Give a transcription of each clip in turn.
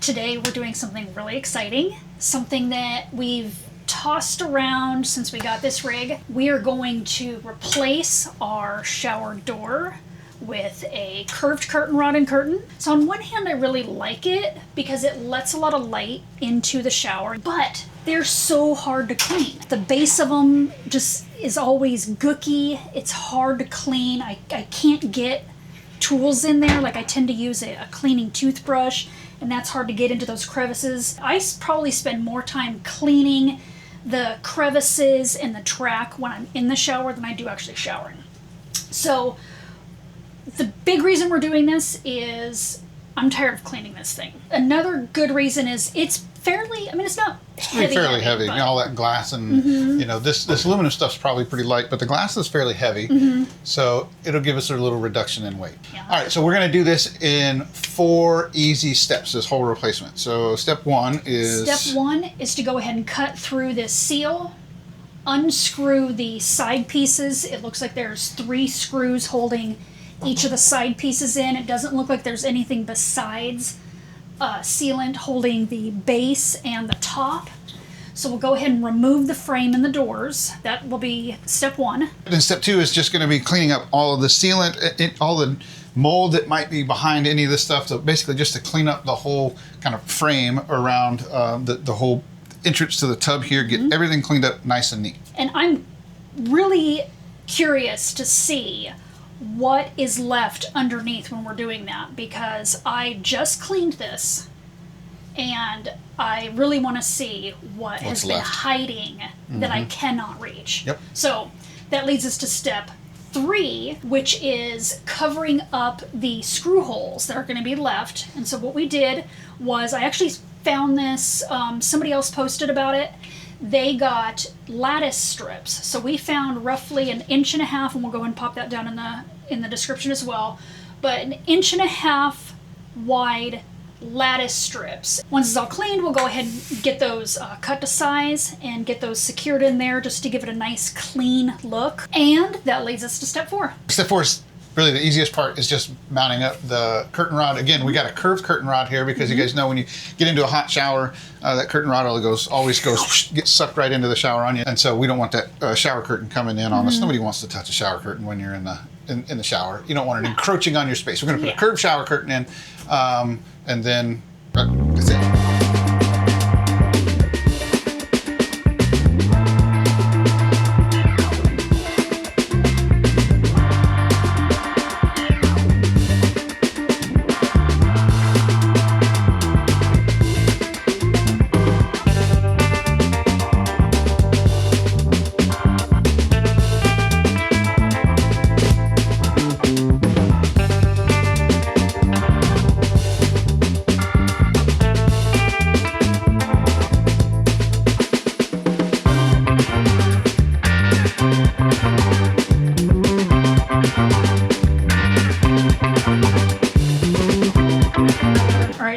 Today we're doing something really exciting, something that we've tossed around since we got this rig. We are going to replace our shower door with a curved curtain rod and curtain. So on one hand, I really like it because it lets a lot of light into the shower, but they're so hard to clean. The base of them just is always gooky. It's hard to clean. I can't get tools in there. Like I tend to use a cleaning toothbrush, and that's hard to get into those crevices. I probably spend more time cleaning the crevices in the track when I'm in the shower than I do actually showering. So the big reason we're doing this is I'm tired of cleaning this thing. Another good reason is it's fairly, I mean, it's not heavy. Fairly heavy. You know, all that glass and, you know, this aluminum stuff's probably pretty light, but the glass is fairly heavy. So it'll give us a little reduction in weight. Yeah. All right, so we're going to do this in 4 easy steps, this whole replacement. So step one is to go ahead and cut through this seal, unscrew the side pieces. It looks like there's 3 screws holding each of the side pieces in. It doesn't look like there's anything besides sealant holding the base and the top. So we'll go ahead and remove the frame and the doors. That will be step 1. And step 2 is just going to be cleaning up all of the sealant, all the mold that might be behind any of this stuff. So basically just to clean up the whole kind of frame around the whole entrance to the tub here, get everything cleaned up nice and neat. And I'm really curious to see what is left underneath when we're doing that, because I just cleaned this and I really want to see what has been hiding that I cannot reach. Yep. So that leads us to step 3, which is covering up the screw holes that are going to be left. And so what we did was, I actually found this, somebody else posted about it. They got lattice strips. So we found roughly 1.5 inches, and we'll go and pop that down in the description as well. But 1.5 inches wide lattice strips. Once it's all cleaned, we'll go ahead and get those cut to size and get those secured in there just to give it a nice clean look. And that leads us to step 4. Step 4 is really the easiest part, is just mounting up the curtain rod. Again, we got a curved curtain rod here because you guys know when you get into a hot shower, that curtain rod always goes gets sucked right into the shower on you. And so we don't want that shower curtain coming in on us. Nobody wants to touch a shower curtain when you're in the shower. You don't want it encroaching on your space. We're going to put a curved shower curtain in, and then that's it.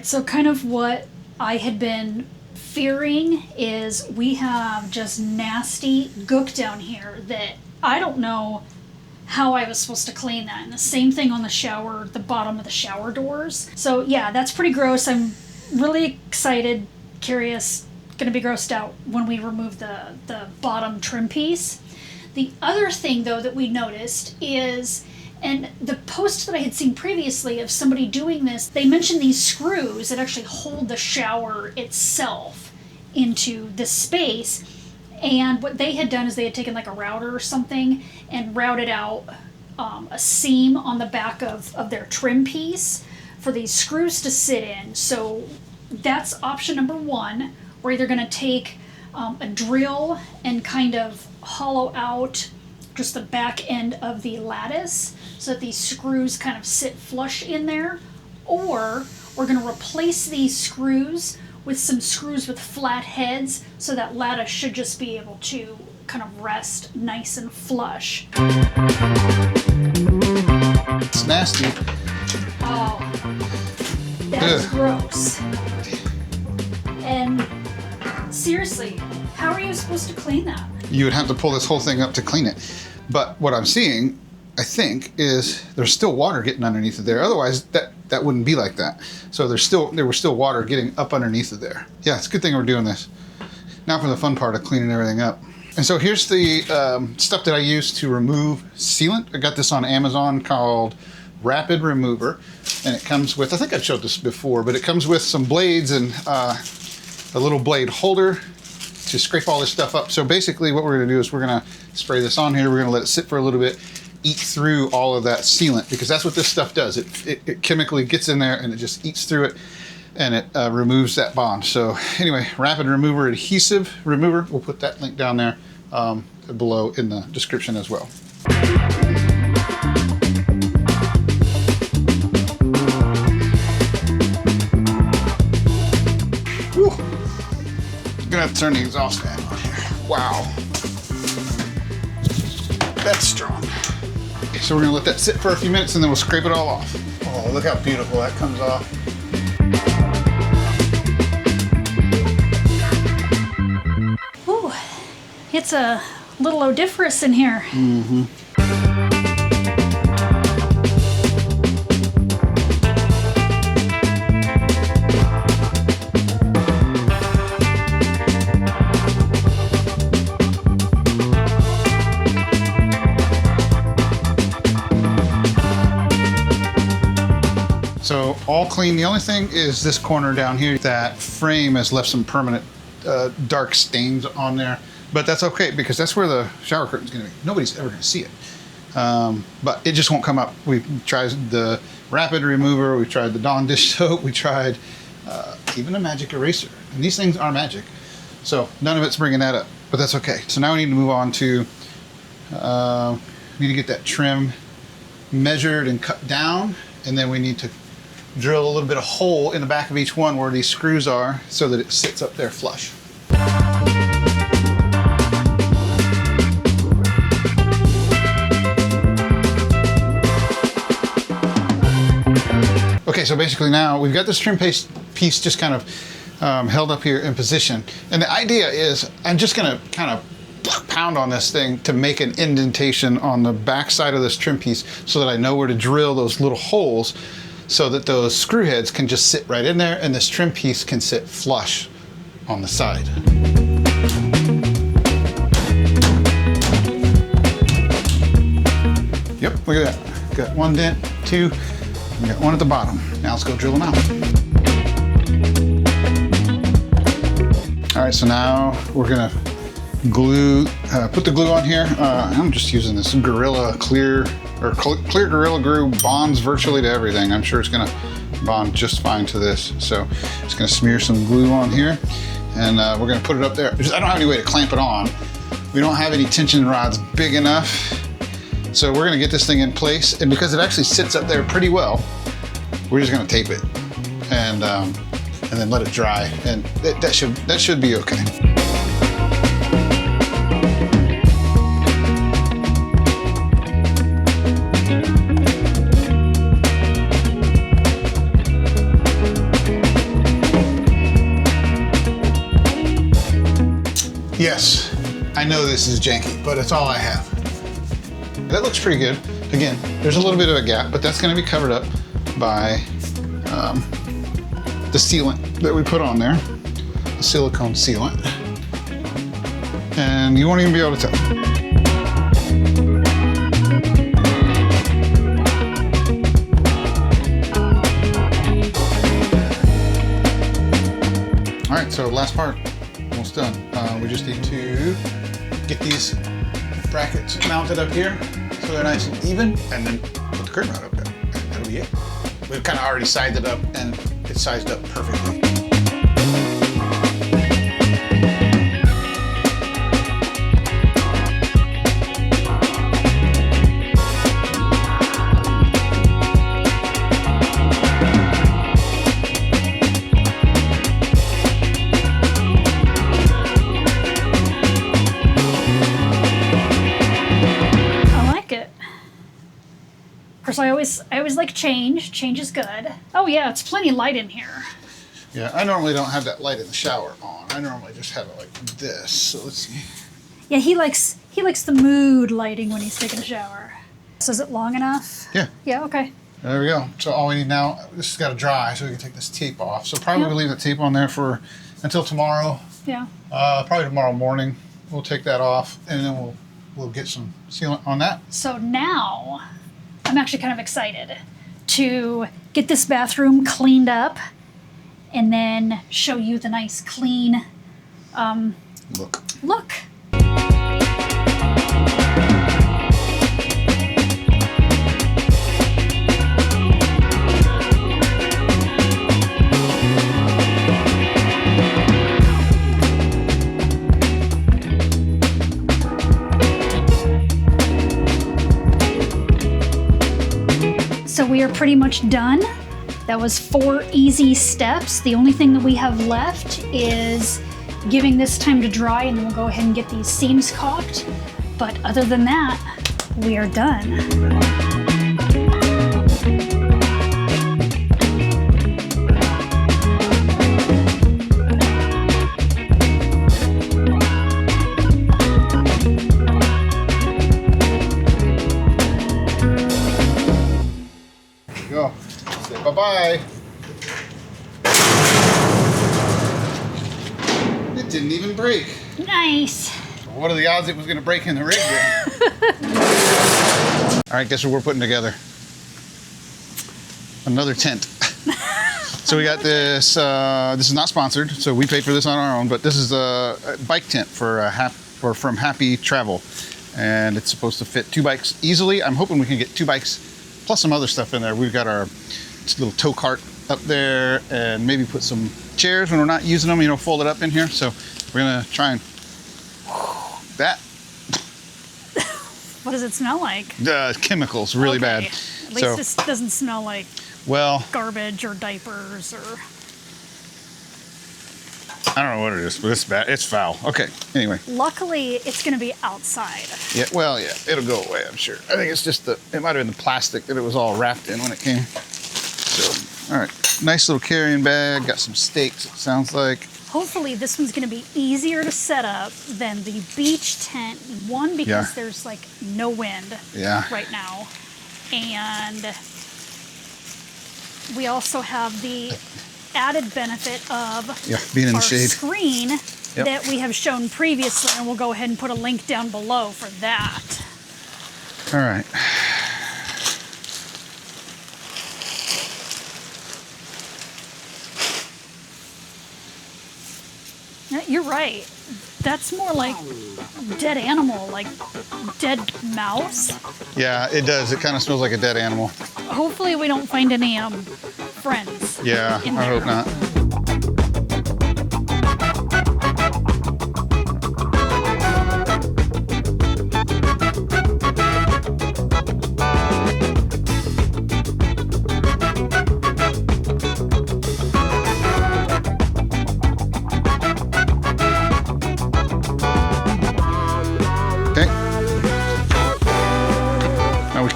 So kind of what I had been fearing is we have just nasty gook down here that I don't know how I was supposed to clean that. And the same thing on the bottom of the shower doors. So yeah, that's pretty gross. I'm really excited, curious, gonna be grossed out when we remove the bottom trim piece. The other thing though that we noticed is, and the post that I had seen previously of somebody doing this, they mentioned these screws that actually hold the shower itself into this space. And what they had done is they had taken like a router or something and routed out a seam on the back of their trim piece for these screws to sit in. So that's option number 1. We're either going to take a drill and kind of hollow out just the back end of the lattice so that these screws kind of sit flush in there, or we're going to replace these screws with some screws with flat heads so that lattice should just be able to kind of rest nice and flush. It's nasty. Oh, that's gross. And seriously, how are you supposed to clean that? You would have to pull this whole thing up to clean it. But what I'm seeing I think, is there's still water getting underneath of there. Otherwise, that wouldn't be like that. So there was still water getting up underneath of there. Yeah, it's a good thing we're doing this. Now for the fun part of cleaning everything up. And so here's the stuff that I use to remove sealant. I got this on Amazon called Rapid Remover. And it comes with, I think I showed this before, but it comes with some blades and a little blade holder to scrape all this stuff up. So basically what we're gonna do is we're gonna spray this on here. We're gonna let it sit for a little bit, eat through all of that sealant, because that's what this stuff does. It chemically gets in there and it just eats through it, and it removes that bond. So anyway, Rapid Remover Adhesive Remover. We'll put that link down there below in the description as well. Whew. I'm gonna have to turn the exhaust fan on here. Wow. That's strong. Okay, so we're gonna let that sit for a few minutes and then we'll scrape it all off. Oh, look how beautiful that comes off. Ooh, it's a little odoriferous in here. Mm-hmm. So all clean. The only thing is this corner down here. That frame has left some permanent dark stains on there, but that's okay because that's where the shower curtain's gonna be. Nobody's ever gonna see it, but it just won't come up. We tried the Rapid Remover, we tried the Dawn dish soap, we tried even a magic eraser, and these things are magic. So none of it's bringing that up, but that's okay. So now we need to move on to need to get that trim measured and cut down, and then we need to drill a little bit of hole in the back of each one where these screws are so that it sits up there flush. Okay, so basically now we've got this trim piece just kind of held up here in position. And the idea is I'm just gonna kind of pound on this thing to make an indentation on the back side of this trim piece so that I know where to drill those little holes so that those screw heads can just sit right in there and this trim piece can sit flush on the side. Yep, look at that. Got one dent, two, we got one at the bottom. Now let's go drill them out. All right, so now we're gonna put the glue on here. I'm just using this Gorilla Clear Gorilla Glue. Bonds virtually to everything. I'm sure it's gonna bond just fine to this. So just gonna smear some glue on here, and we're gonna put it up there. I don't have any way to clamp it on. We don't have any tension rods big enough. So we're gonna get this thing in place, and because it actually sits up there pretty well, we're just gonna tape it and then let it dry, and that should be okay. Yes, I know this is janky, but it's all I have. That looks pretty good. Again, there's a little bit of a gap, but that's going to be covered up by the sealant that we put on there, the silicone sealant. And you won't even be able to tell. All right, so last part. Almost done. We just need to get these brackets mounted up here so they're nice and even, and then put the curtain rod up there. And that'll be it. We've kind of already sized it up, and it's sized up perfectly. I always like change. Change is good. Oh yeah, it's plenty light in here. Yeah, I normally don't have that light in the shower on. I normally just have it like this. So let's see. Yeah, he likes the mood lighting when he's taking a shower. So is it long enough? Yeah. Yeah, okay. There we go. So all we need now, this has got to dry so we can take this tape off. So probably leave the tape on there for until tomorrow. Yeah. Probably tomorrow morning. We'll take that off and then we'll get some sealant on that. So now I'm actually kind of excited to get this bathroom cleaned up and then show you the nice clean look. So we are pretty much done. That was 4 easy steps. The only thing that we have left is giving this time to dry, and then we'll go ahead and get these seams caulked. But other than that, we are done. Go. Say bye-bye. It didn't even break. Nice. What are the odds it was going to break in the rig then? All right, guess what we're putting together? Another tent. So we got this. This is not sponsored, so we paid for this on our own. But this is a bike tent for from Happy Travel, and it's supposed to fit 2 bikes easily. I'm hoping we can get 2 bikes plus some other stuff in there. We've got our little tow cart up there, and maybe put some chairs when we're not using them. You know, fold it up in here. So we're gonna try and that. What does it smell like? Chemicals, really bad. At least it doesn't smell like garbage or diapers or... I don't know what it is, but it's bad. It's foul. Okay, anyway. Luckily, it's going to be outside. Yeah, well, yeah, it'll go away, I'm sure. I think it's just it might have been the plastic that it was all wrapped in when it came. So, all right, nice little carrying bag. Got some stakes, it sounds like. Hopefully this one's going to be easier to set up than the beach tent. One, because there's like no wind right now. And we also have the added benefit of being in our the shade screen that we have shown previously, and we'll go ahead and put a link down below for that. All right. You're right. That's more like dead animal, like dead mouse. Yeah, it does. It kind of smells like a dead animal. Hopefully we don't find any friends. Yeah, I hope not.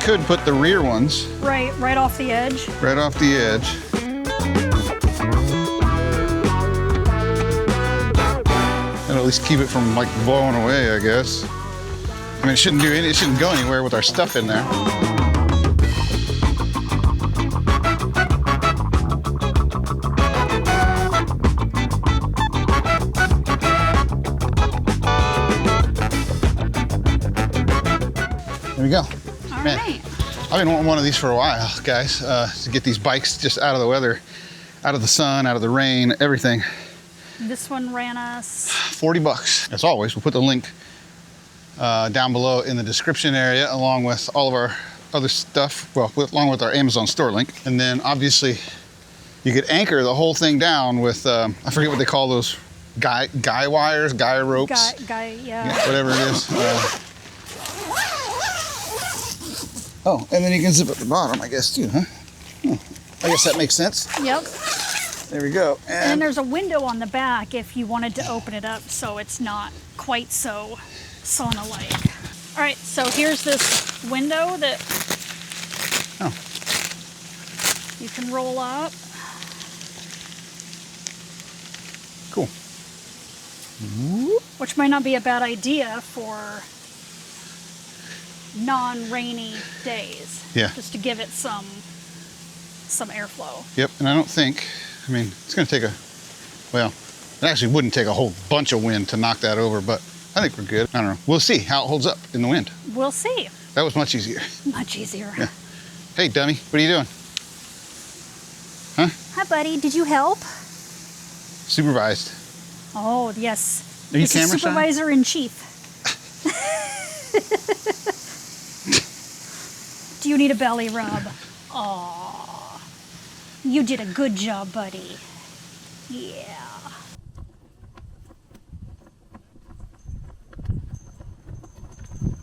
Could put the rear ones right off the edge. Right off the edge. And at least keep it from like blowing away, I guess. I mean, it shouldn't go anywhere with our stuff in there. There we go. Man, I've been wanting one of these for a while, guys, to get these bikes just out of the weather, out of the sun, out of the rain, everything. This one ran us $40. As always, we'll put the link down below in the description area, along with all of our other stuff, well, along with our Amazon store link. And then obviously you could anchor the whole thing down with, I forget what they call those, guy wires, guy ropes. Whatever it is. Oh, and then you can zip up the bottom, I guess, too, huh? I guess that makes sense. Yep. There we go. And then there's a window on the back if you wanted to open it up so it's not quite so sauna-like. All right, so here's this window that you can roll up. Cool. Which might not be a bad idea for non-rainy days. Yeah. Just to give it some airflow. Yep, and I don't think, I mean, it's going to take well, it actually wouldn't take a whole bunch of wind to knock that over, but I think we're good. I don't know. We'll see how it holds up in the wind. We'll see. That was much easier. Much easier. Yeah. Hey, dummy, what are you doing? Huh? Hi, buddy. Did you help? Supervised. Oh, yes. Are you This is camera shy? supervisor in chief. Do you need a belly rub? Aw. You did a good job, buddy. Yeah.